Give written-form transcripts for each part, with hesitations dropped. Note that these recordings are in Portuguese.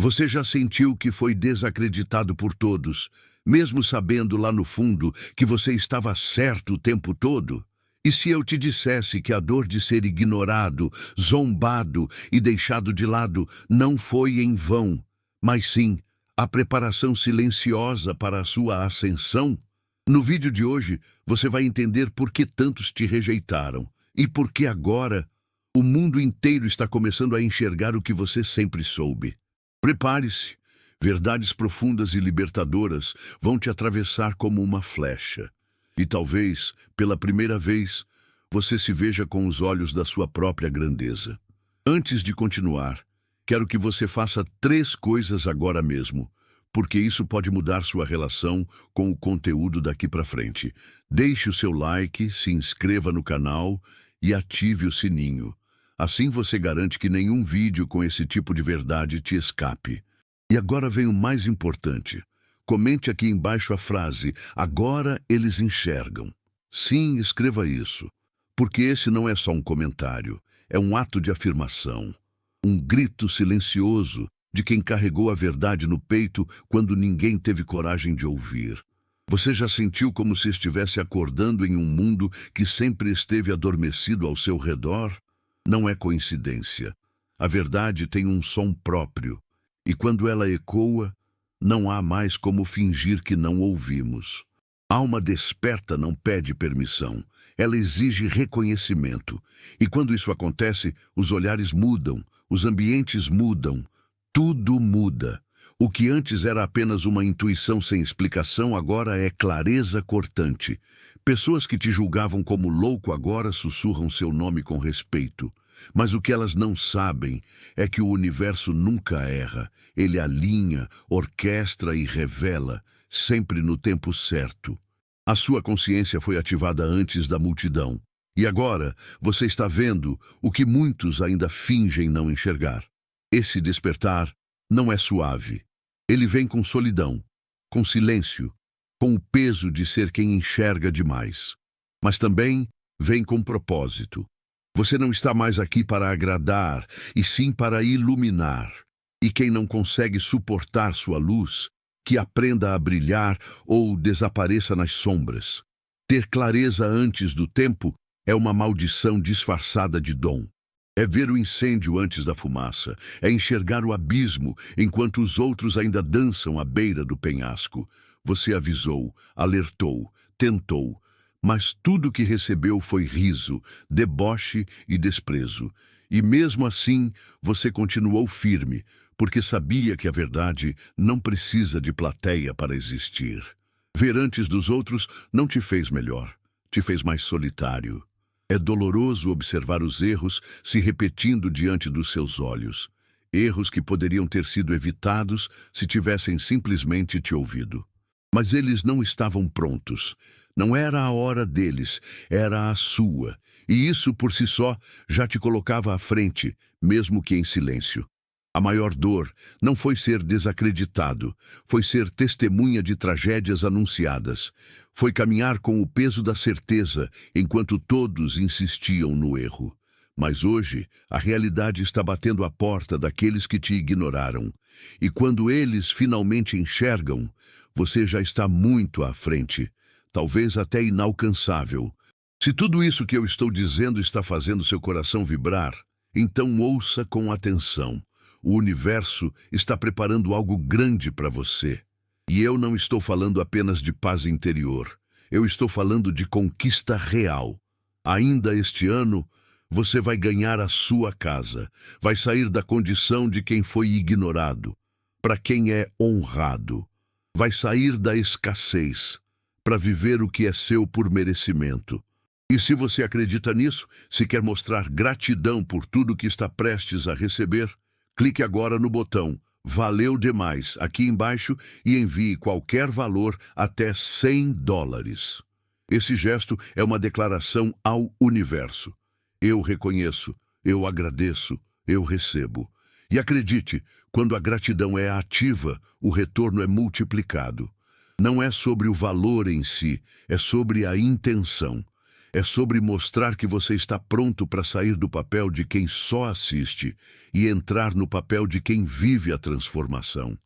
Você já sentiu que foi desacreditado por todos, mesmo sabendo lá no fundo que você estava certo o tempo todo? E se eu te dissesse que a dor de ser ignorado, zombado e deixado de lado não foi em vão, mas sim a preparação silenciosa para a sua ascensão? No vídeo de hoje, você vai entender por que tantos te rejeitaram e por que agora o mundo inteiro está começando a enxergar o que você sempre soube. Prepare-se. Verdades profundas e libertadoras vão te atravessar como uma flecha. E talvez, pela primeira vez, você se veja com os olhos da sua própria grandeza. Antes de continuar, quero que você faça 3 coisas agora mesmo, porque isso pode mudar sua relação com o conteúdo daqui para frente. Deixe o seu like, se inscreva no canal e ative o sininho. Assim você garante que nenhum vídeo com esse tipo de verdade te escape. E agora vem o mais importante. Comente aqui embaixo a frase, agora eles enxergam. Sim, escreva isso. Porque esse não é só um comentário, é um ato de afirmação. Um grito silencioso de quem carregou a verdade no peito quando ninguém teve coragem de ouvir. Você já sentiu como se estivesse acordando em um mundo que sempre esteve adormecido ao seu redor? Não é coincidência. A verdade tem um som próprio, e quando ela ecoa, não há mais como fingir que não ouvimos. A alma desperta não pede permissão, ela exige reconhecimento. E quando isso acontece, os olhares mudam, os ambientes mudam, tudo muda. O que antes era apenas uma intuição sem explicação, agora é clareza cortante. Pessoas que te julgavam como louco agora sussurram seu nome com respeito. Mas o que elas não sabem é que o universo nunca erra. Ele alinha, orquestra e revela, sempre no tempo certo. A sua consciência foi ativada antes da multidão. E agora você está vendo o que muitos ainda fingem não enxergar. Esse despertar não é suave. Ele vem com solidão, com silêncio, com o peso de ser quem enxerga demais. Mas também vem com propósito. Você não está mais aqui para agradar, e sim para iluminar. E quem não consegue suportar sua luz, que aprenda a brilhar ou desapareça nas sombras. Ter clareza antes do tempo é uma maldição disfarçada de dom. É ver o incêndio antes da fumaça, é enxergar o abismo enquanto os outros ainda dançam à beira do penhasco. Você avisou, alertou, tentou, mas tudo que recebeu foi riso, deboche e desprezo. E mesmo assim, você continuou firme, porque sabia que a verdade não precisa de plateia para existir. Ver antes dos outros não te fez melhor, te fez mais solitário. É doloroso observar os erros se repetindo diante dos seus olhos. Erros que poderiam ter sido evitados se tivessem simplesmente te ouvido. Mas eles não estavam prontos. Não era a hora deles, era a sua. E isso por si só já te colocava à frente, mesmo que em silêncio. A maior dor não foi ser desacreditado, foi ser testemunha de tragédias anunciadas. Foi caminhar com o peso da certeza, enquanto todos insistiam no erro. Mas hoje, a realidade está batendo à porta daqueles que te ignoraram. E quando eles finalmente enxergam, você já está muito à frente, talvez até inalcançável. Se tudo isso que eu estou dizendo está fazendo seu coração vibrar, então ouça com atenção. O universo está preparando algo grande para você. E eu não estou falando apenas de paz interior. Eu estou falando de conquista real. Ainda este ano, você vai ganhar a sua casa. Vai sair da condição de quem foi ignorado, para quem é honrado. Vai sair da escassez, para viver o que é seu por merecimento. E se você acredita nisso, se quer mostrar gratidão por tudo que está prestes a receber, clique agora no botão Valeu demais aqui embaixo e envie qualquer valor até $100. Esse gesto é uma declaração ao universo. Eu reconheço, eu agradeço, eu recebo. E acredite, quando a gratidão é ativa, o retorno é multiplicado. Não é sobre o valor em si, é sobre a intenção. É sobre mostrar que você está pronto para sair do papel de quem só assiste e entrar no papel de quem vive a transformação.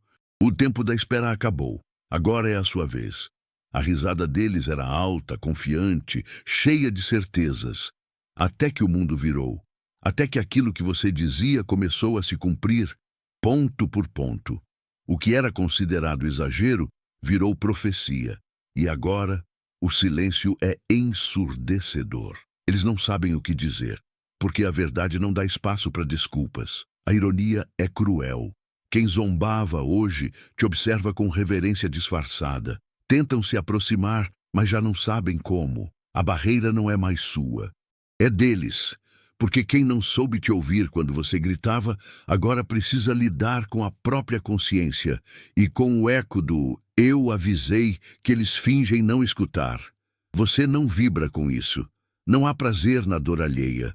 O tempo da espera acabou. Agora é a sua vez. A risada deles era alta, confiante, cheia de certezas. Até que o mundo virou. Até que aquilo que você dizia começou a se cumprir, ponto por ponto. O que era considerado exagero virou profecia. E agora, o silêncio é ensurdecedor. Eles não sabem o que dizer, porque a verdade não dá espaço para desculpas. A ironia é cruel. Quem zombava hoje te observa com reverência disfarçada. Tentam se aproximar, mas já não sabem como. A barreira não é mais sua. É deles, porque quem não soube te ouvir quando você gritava, agora precisa lidar com a própria consciência e com o eco do "eu avisei" que eles fingem não escutar. Você não vibra com isso. Não há prazer na dor alheia,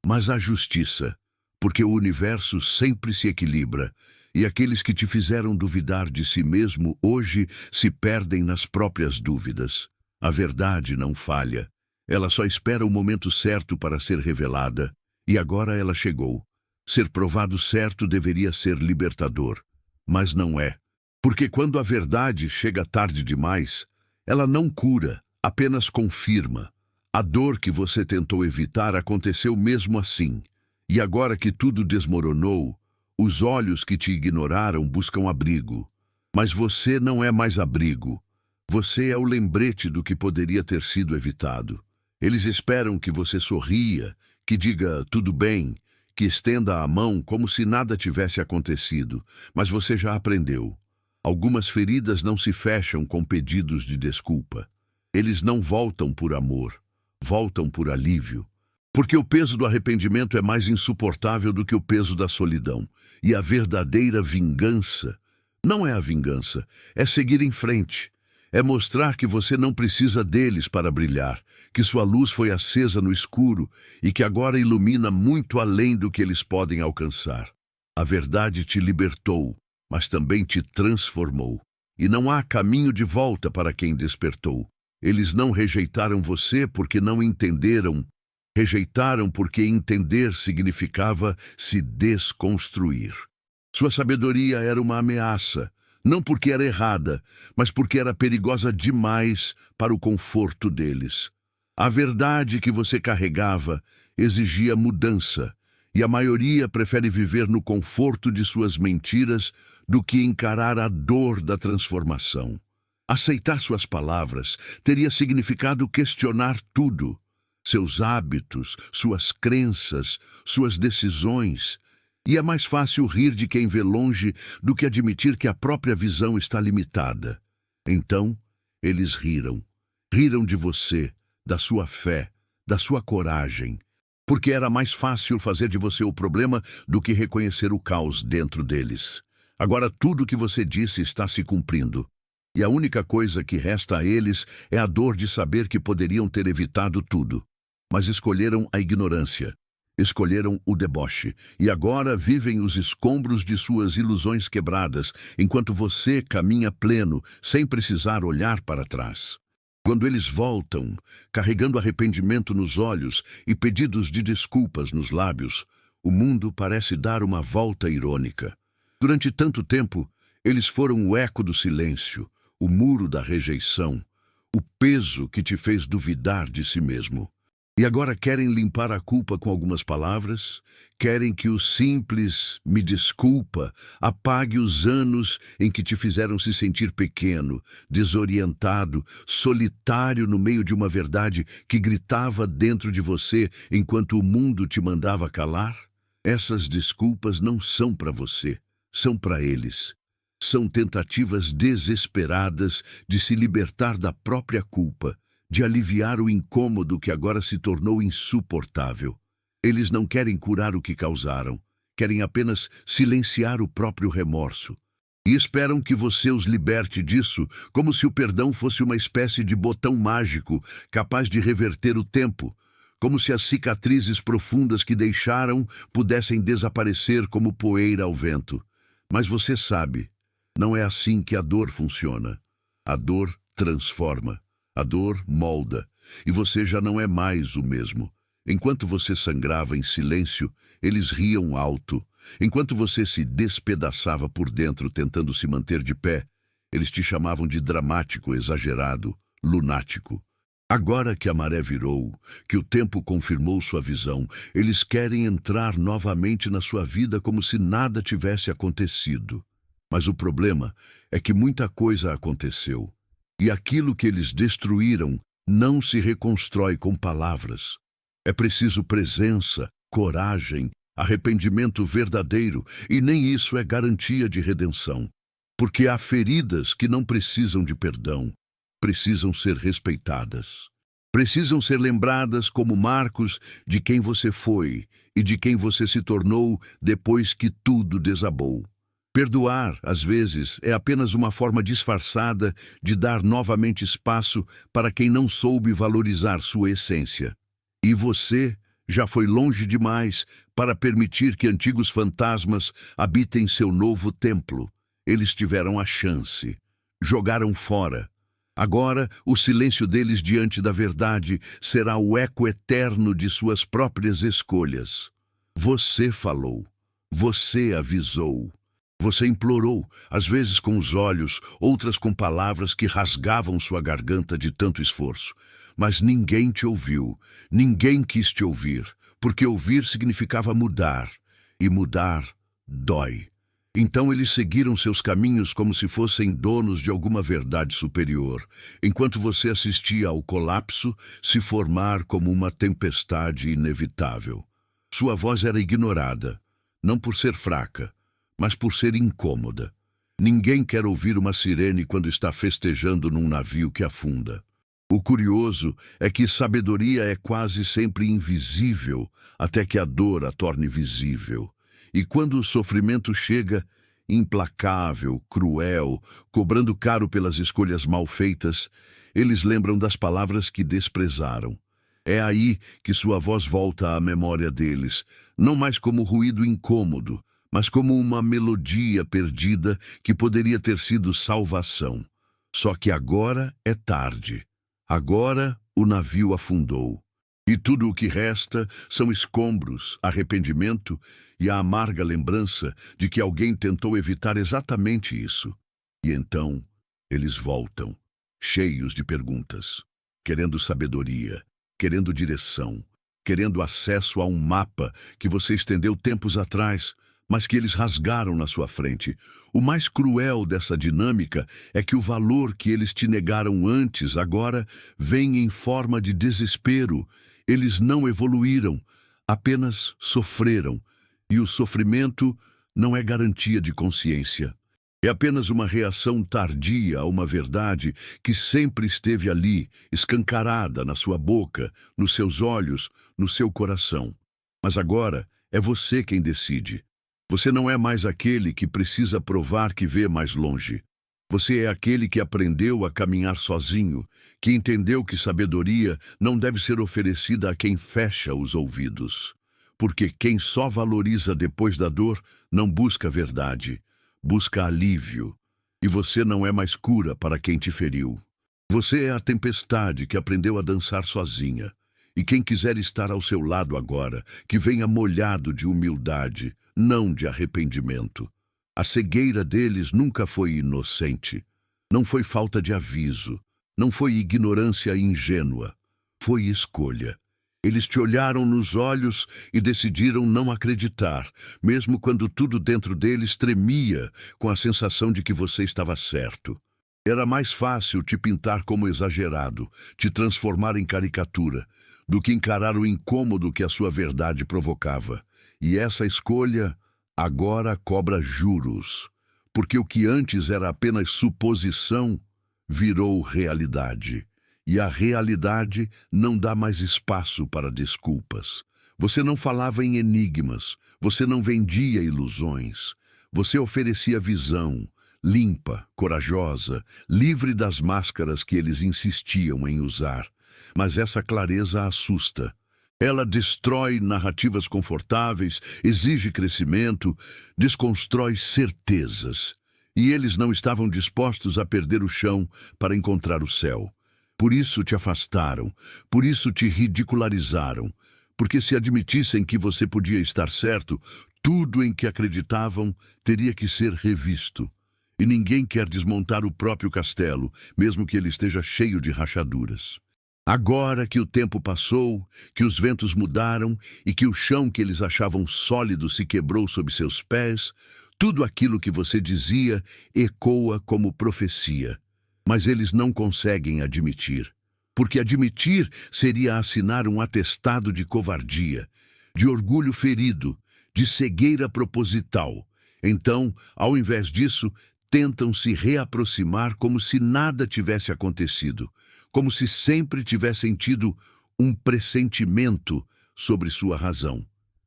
mas há justiça, porque o universo sempre se equilibra, e aqueles que te fizeram duvidar de si mesmo hoje se perdem nas próprias dúvidas. A verdade não falha. Ela só espera o momento certo para ser revelada, e agora ela chegou. Ser provado certo deveria ser libertador, mas não é. Porque quando a verdade chega tarde demais, ela não cura, apenas confirma. A dor que você tentou evitar aconteceu mesmo assim, e agora que tudo desmoronou, os olhos que te ignoraram buscam abrigo. Mas você não é mais abrigo. Você é o lembrete do que poderia ter sido evitado. Eles esperam que você sorria, que diga tudo bem, que estenda a mão como se nada tivesse acontecido, mas você já aprendeu. Algumas feridas não se fecham com pedidos de desculpa. Eles não voltam por amor, voltam por alívio. Porque o peso do arrependimento é mais insuportável do que o peso da solidão. E a verdadeira vingança não é a vingança, é seguir em frente. É mostrar que você não precisa deles para brilhar, que sua luz foi acesa no escuro e que agora ilumina muito além do que eles podem alcançar. A verdade te libertou, mas também te transformou. E não há caminho de volta para quem despertou. Eles não rejeitaram você porque não entenderam. Rejeitaram porque entender significava se desconstruir. Sua sabedoria era uma ameaça, não porque era errada, mas porque era perigosa demais para o conforto deles. A verdade que você carregava exigia mudança, e a maioria prefere viver no conforto de suas mentiras do que encarar a dor da transformação. Aceitar suas palavras teria significado questionar tudo. Seus hábitos, suas crenças, suas decisões. E é mais fácil rir de quem vê longe do que admitir que a própria visão está limitada. Então, eles riram. Riram de você, da sua fé, da sua coragem. Porque era mais fácil fazer de você o problema do que reconhecer o caos dentro deles. Agora tudo o que você disse está se cumprindo. E a única coisa que resta a eles é a dor de saber que poderiam ter evitado tudo. Mas escolheram a ignorância, escolheram o deboche, e agora vivem os escombros de suas ilusões quebradas, enquanto você caminha pleno, sem precisar olhar para trás. Quando eles voltam, carregando arrependimento nos olhos e pedidos de desculpas nos lábios, o mundo parece dar uma volta irônica. Durante tanto tempo, eles foram o eco do silêncio, o muro da rejeição, o peso que te fez duvidar de si mesmo. E agora querem limpar a culpa com algumas palavras? Querem que o simples "me desculpa" apague os anos em que te fizeram se sentir pequeno, desorientado, solitário no meio de uma verdade que gritava dentro de você enquanto o mundo te mandava calar? Essas desculpas não são para você, são para eles. São tentativas desesperadas de se libertar da própria culpa, de aliviar o incômodo que agora se tornou insuportável. Eles não querem curar o que causaram, querem apenas silenciar o próprio remorso. E esperam que você os liberte disso, como se o perdão fosse uma espécie de botão mágico capaz de reverter o tempo, como se as cicatrizes profundas que deixaram pudessem desaparecer como poeira ao vento. Mas você sabe, não é assim que a dor funciona. A dor transforma. A dor molda, e você já não é mais o mesmo. Enquanto você sangrava em silêncio, eles riam alto. Enquanto você se despedaçava por dentro tentando se manter de pé, eles te chamavam de dramático, exagerado, lunático. Agora que a maré virou, que o tempo confirmou sua visão, eles querem entrar novamente na sua vida como se nada tivesse acontecido. Mas o problema é que muita coisa aconteceu. E aquilo que eles destruíram não se reconstrói com palavras. É preciso presença, coragem, arrependimento verdadeiro, e nem isso é garantia de redenção. Porque há feridas que não precisam de perdão, precisam ser respeitadas. Precisam ser lembradas como marcos de quem você foi e de quem você se tornou depois que tudo desabou. Perdoar, às vezes, é apenas uma forma disfarçada de dar novamente espaço para quem não soube valorizar sua essência. E você já foi longe demais para permitir que antigos fantasmas habitem seu novo templo. Eles tiveram a chance, jogaram fora. Agora, o silêncio deles diante da verdade será o eco eterno de suas próprias escolhas. Você falou, você avisou. Você implorou, às vezes com os olhos, outras com palavras que rasgavam sua garganta de tanto esforço. Mas ninguém te ouviu, ninguém quis te ouvir, porque ouvir significava mudar, e mudar dói. Então eles seguiram seus caminhos como se fossem donos de alguma verdade superior, enquanto você assistia ao colapso se formar como uma tempestade inevitável. Sua voz era ignorada, não por ser fraca, mas por ser incômoda. Ninguém quer ouvir uma sirene quando está festejando num navio que afunda. O curioso é que sabedoria é quase sempre invisível, até que a dor a torne visível. E quando o sofrimento chega, implacável, cruel, cobrando caro pelas escolhas mal feitas, eles lembram das palavras que desprezaram. É aí que sua voz volta à memória deles, não mais como ruído incômodo, mas como uma melodia perdida que poderia ter sido salvação. Só que agora é tarde. Agora o navio afundou. E tudo o que resta são escombros, arrependimento e a amarga lembrança de que alguém tentou evitar exatamente isso. E então eles voltam, cheios de perguntas, querendo sabedoria, querendo direção, querendo acesso a um mapa que você estendeu tempos atrás, mas que eles rasgaram na sua frente. O mais cruel dessa dinâmica é que o valor que eles te negaram antes agora vem em forma de desespero. Eles não evoluíram, apenas sofreram, e o sofrimento não é garantia de consciência. É apenas uma reação tardia a uma verdade que sempre esteve ali, escancarada na sua boca, nos seus olhos, no seu coração. Mas agora é você quem decide. Você não é mais aquele que precisa provar que vê mais longe. Você é aquele que aprendeu a caminhar sozinho, que entendeu que sabedoria não deve ser oferecida a quem fecha os ouvidos. Porque quem só valoriza depois da dor não busca verdade, busca alívio. E você não é mais cura para quem te feriu. Você é a tempestade que aprendeu a dançar sozinha. E quem quiser estar ao seu lado agora, que venha molhado de humildade, não de arrependimento. A cegueira deles nunca foi inocente. Não foi falta de aviso. Não foi ignorância ingênua. Foi escolha. Eles te olharam nos olhos e decidiram não acreditar, mesmo quando tudo dentro deles tremia com a sensação de que você estava certo. Era mais fácil te pintar como exagerado, te transformar em caricatura, do que encarar o incômodo que a sua verdade provocava. E essa escolha agora cobra juros, porque o que antes era apenas suposição virou realidade. E a realidade não dá mais espaço para desculpas. Você não falava em enigmas, você não vendia ilusões. Você oferecia visão, limpa, corajosa, livre das máscaras que eles insistiam em usar. Mas essa clareza assusta. Ela destrói narrativas confortáveis, exige crescimento, desconstrói certezas. E eles não estavam dispostos a perder o chão para encontrar o céu. Por isso te afastaram, por isso te ridicularizaram, porque se admitissem que você podia estar certo, tudo em que acreditavam teria que ser revisto. E ninguém quer desmontar o próprio castelo, mesmo que ele esteja cheio de rachaduras. Agora que o tempo passou, que os ventos mudaram e que o chão que eles achavam sólido se quebrou sob seus pés, tudo aquilo que você dizia ecoa como profecia. Mas eles não conseguem admitir, porque admitir seria assinar um atestado de covardia, de orgulho ferido, de cegueira proposital. Então, ao invés disso, tentam se reaproximar como se nada tivesse acontecido, como se sempre tivessem tido um pressentimento sobre sua razão.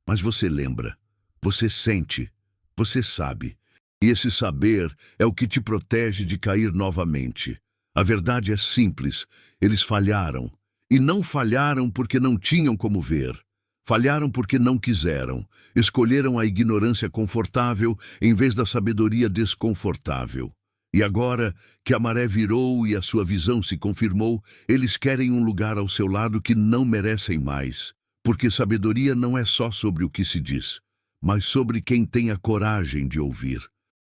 Mas você lembra, você sente, você sabe. E esse saber é o que te protege de cair novamente. A verdade é simples, eles falharam. E não falharam porque não tinham como ver. Falharam porque não quiseram. Escolheram a ignorância confortável em vez da sabedoria desconfortável. E agora que a maré virou e a sua visão se confirmou, eles querem um lugar ao seu lado que não merecem mais. Porque sabedoria não é só sobre o que se diz, mas sobre quem tem a coragem de ouvir.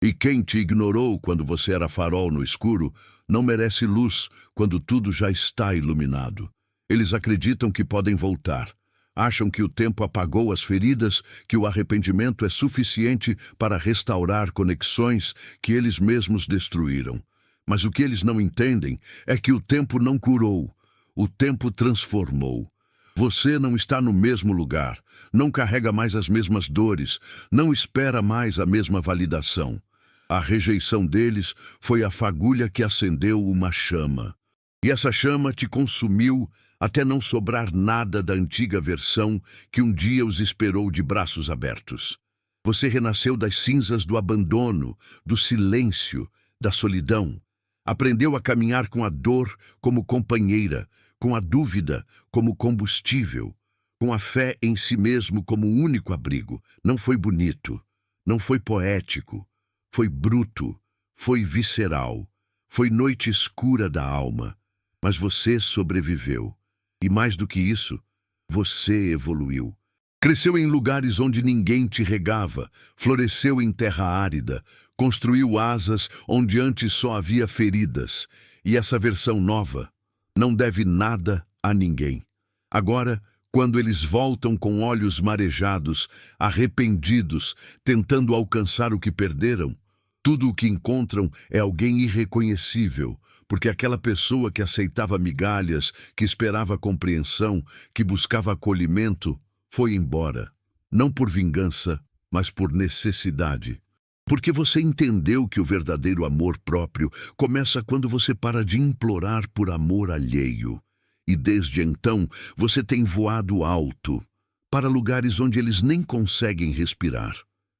E quem te ignorou quando você era farol no escuro, não merece luz quando tudo já está iluminado. Eles acreditam que podem voltar. Acham que o tempo apagou as feridas, que o arrependimento é suficiente para restaurar conexões que eles mesmos destruíram. Mas o que eles não entendem é que o tempo não curou, o tempo transformou. Você não está no mesmo lugar, não carrega mais as mesmas dores, não espera mais a mesma validação. A rejeição deles foi a fagulha que acendeu uma chama. E essa chama te consumiu até não sobrar nada da antiga versão que um dia os esperou de braços abertos. Você renasceu das cinzas do abandono, do silêncio, da solidão. Aprendeu a caminhar com a dor como companheira, com a dúvida como combustível, com a fé em si mesmo como único abrigo. Não foi bonito, não foi poético, foi bruto, foi visceral, foi noite escura da alma. Mas você sobreviveu. E mais do que isso, você evoluiu. Cresceu em lugares onde ninguém te regava, floresceu em terra árida, construiu asas onde antes só havia feridas. E essa versão nova não deve nada a ninguém. Agora, quando eles voltam com olhos marejados, arrependidos, tentando alcançar o que perderam, tudo o que encontram é alguém irreconhecível, porque aquela pessoa que aceitava migalhas, que esperava compreensão, que buscava acolhimento, foi embora. Não por vingança, mas por necessidade. Porque você entendeu que o verdadeiro amor próprio começa quando você para de implorar por amor alheio. E desde então, você tem voado alto, para lugares onde eles nem conseguem respirar.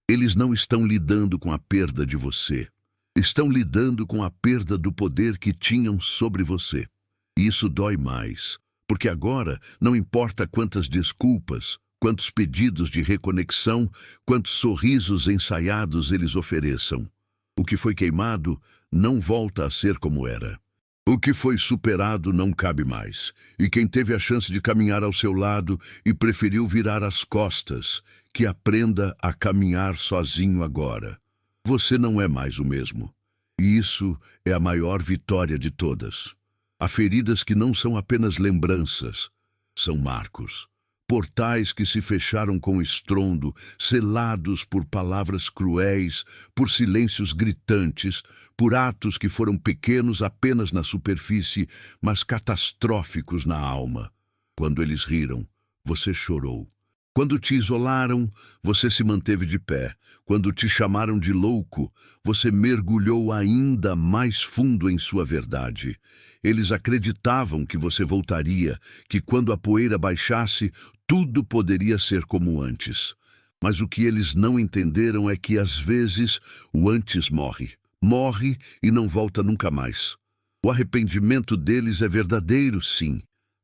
Eles não estão lidando com a perda de você. Estão lidando com a perda do poder que tinham sobre você. E isso dói mais, porque agora não importa quantas desculpas, quantos pedidos de reconexão, quantos sorrisos ensaiados eles ofereçam. O que foi queimado não volta a ser como era. O que foi superado não cabe mais. E quem teve a chance de caminhar ao seu lado e preferiu virar as costas, que aprenda a caminhar sozinho agora. Você não é mais o mesmo. E isso é a maior vitória de todas. Há feridas que não são apenas lembranças, são marcos. Portais que se fecharam com estrondo, selados por palavras cruéis, por silêncios gritantes, por atos que foram pequenos apenas na superfície, mas catastróficos na alma. Quando eles riram, você chorou. Quando te isolaram, você se manteve de pé. Quando te chamaram de louco, você mergulhou ainda mais fundo em sua verdade. Eles acreditavam que você voltaria, que quando a poeira baixasse, tudo poderia ser como antes. Mas o que eles não entenderam é que, às vezes, o antes morre. Morre e não volta nunca mais. O arrependimento deles é verdadeiro, sim,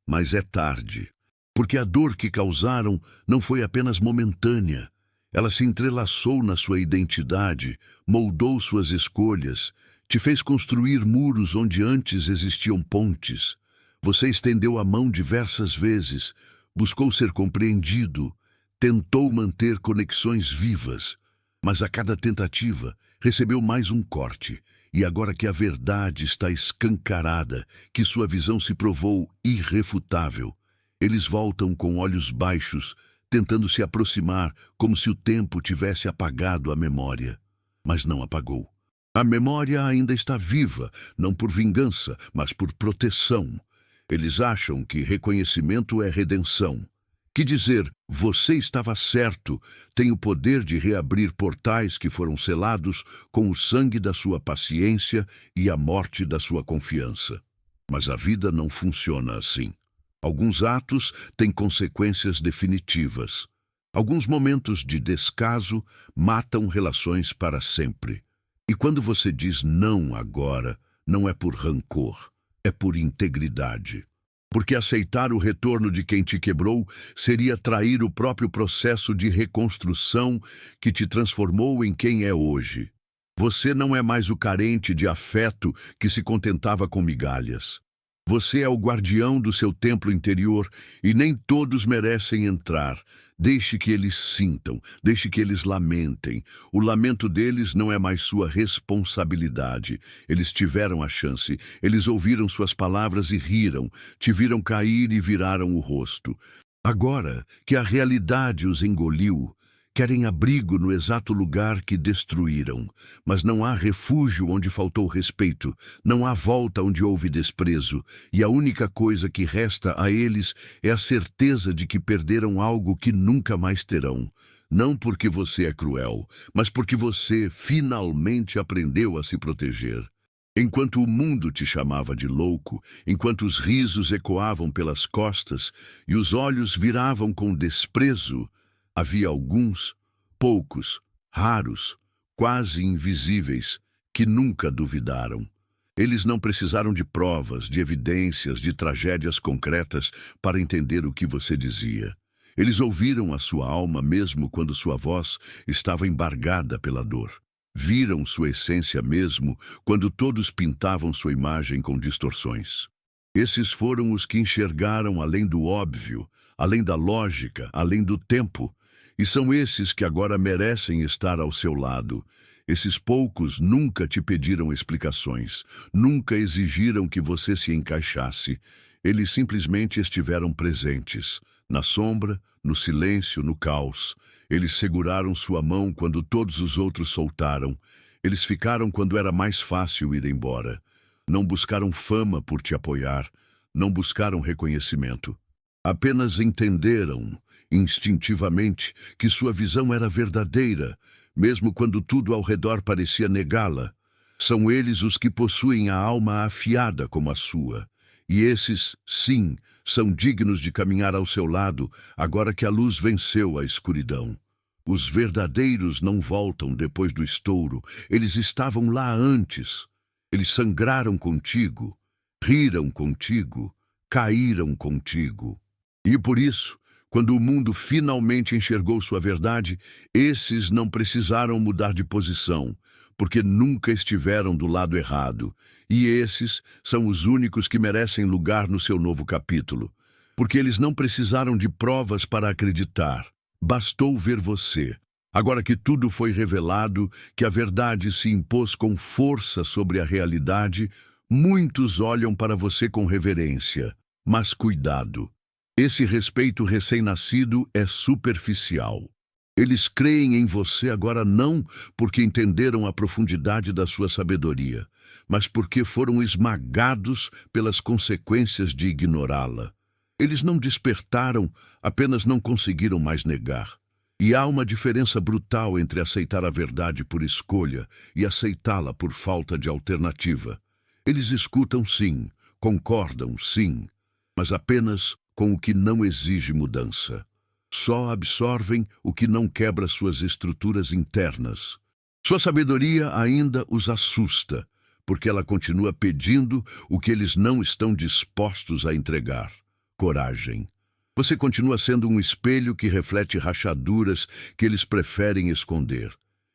mas é tarde. Porque a dor que causaram não foi apenas momentânea. Ela se entrelaçou na sua identidade, moldou suas escolhas, te fez construir muros onde antes existiam pontes, Você estendeu a mão diversas vezes, buscou ser compreendido, tentou manter conexões vivas, mas a cada tentativa recebeu mais um corte. E agora que a verdade está escancarada, que sua visão se provou irrefutável, eles voltam com olhos baixos, tentando se aproximar como se o tempo tivesse apagado a memória. Mas não apagou. A memória ainda está viva, não por vingança, mas por proteção. Eles acham que reconhecimento é redenção. Que dizer, você estava certo, tem o poder de reabrir portais que foram selados com o sangue da sua paciência e a morte da sua confiança. Mas a vida não funciona assim. Alguns atos têm consequências definitivas. Alguns momentos de descaso matam relações para sempre. E quando você diz não agora, não é por rancor, é por integridade. Porque aceitar o retorno de quem te quebrou seria trair o próprio processo de reconstrução que te transformou em quem é hoje. Você não é mais o carente de afeto que se contentava com migalhas. Você é o guardião do seu templo interior e nem todos merecem entrar. Deixe que eles sintam, deixe que eles lamentem. O lamento deles não é mais sua responsabilidade. Eles tiveram a chance, eles ouviram suas palavras e riram, te viram cair e viraram o rosto. Agora que a realidade os engoliu, querem abrigo no exato lugar que destruíram. Mas não há refúgio onde faltou respeito, não há volta onde houve desprezo, e a única coisa que resta a eles é a certeza de que perderam algo que nunca mais terão. Não porque você é cruel, mas porque você finalmente aprendeu a se proteger. Enquanto o mundo te chamava de louco, enquanto os risos ecoavam pelas costas e os olhos viravam com desprezo, havia alguns, poucos, raros, quase invisíveis, que nunca duvidaram. Eles não precisaram de provas, de evidências, de tragédias concretas para entender o que você dizia. Eles ouviram a sua alma mesmo quando sua voz estava embargada pela dor. Viram sua essência mesmo quando todos pintavam sua imagem com distorções. Esses foram os que enxergaram além do óbvio, além da lógica, além do tempo. E são esses que agora merecem estar ao seu lado. Esses poucos nunca te pediram explicações, nunca exigiram que você se encaixasse. Eles simplesmente estiveram presentes, na sombra, no silêncio, no caos. Eles seguraram sua mão quando todos os outros soltaram. Eles ficaram quando era mais fácil ir embora. Não buscaram fama por te apoiar, não buscaram reconhecimento. Apenas entenderam, instintivamente, que sua visão era verdadeira, mesmo quando tudo ao redor parecia negá-la. São eles os que possuem a alma afiada como a sua. E esses, sim, são dignos de caminhar ao seu lado, agora que a luz venceu a escuridão. Os verdadeiros não voltam depois do estouro, eles estavam lá antes. Eles sangraram contigo, riram contigo, caíram contigo. E por isso, quando o mundo finalmente enxergou sua verdade, esses não precisaram mudar de posição, porque nunca estiveram do lado errado. E esses são os únicos que merecem lugar no seu novo capítulo, porque eles não precisaram de provas para acreditar. Bastou ver você. Agora que tudo foi revelado, que a verdade se impôs com força sobre a realidade, muitos olham para você com reverência. Mas cuidado. Esse respeito recém-nascido é superficial. Eles creem em você agora não porque entenderam a profundidade da sua sabedoria, mas porque foram esmagados pelas consequências de ignorá-la. Eles não despertaram, apenas não conseguiram mais negar. E há uma diferença brutal entre aceitar a verdade por escolha e aceitá-la por falta de alternativa. Eles escutam sim, concordam sim, mas apenas com o que não exige mudança. Só absorvem o que não quebra suas estruturas internas. Sua sabedoria ainda os assusta, porque ela continua pedindo o que eles não estão dispostos a entregar: coragem. Você continua sendo um espelho que reflete rachaduras que eles preferem esconder.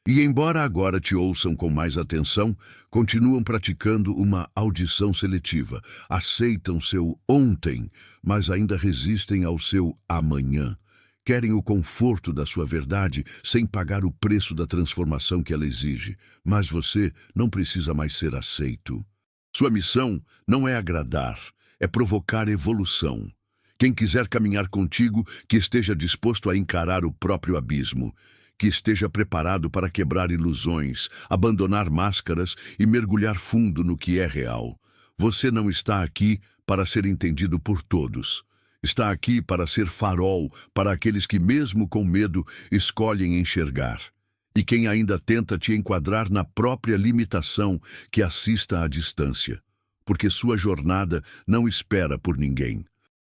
E embora agora te ouçam com mais atenção, continuam praticando uma audição seletiva. Aceitam seu ontem, mas ainda resistem ao seu amanhã. Querem o conforto da sua verdade sem pagar o preço da transformação que ela exige. Mas você não precisa mais ser aceito. Sua missão não é agradar, é provocar evolução. Quem quiser caminhar contigo, que esteja disposto a encarar o próprio abismo, que esteja preparado para quebrar ilusões, abandonar máscaras e mergulhar fundo no que é real. Você não está aqui para ser entendido por todos. Está aqui para ser farol para aqueles que, mesmo com medo, escolhem enxergar. E quem ainda tenta te enquadrar na própria limitação, que assista à distância. Porque sua jornada não espera por ninguém.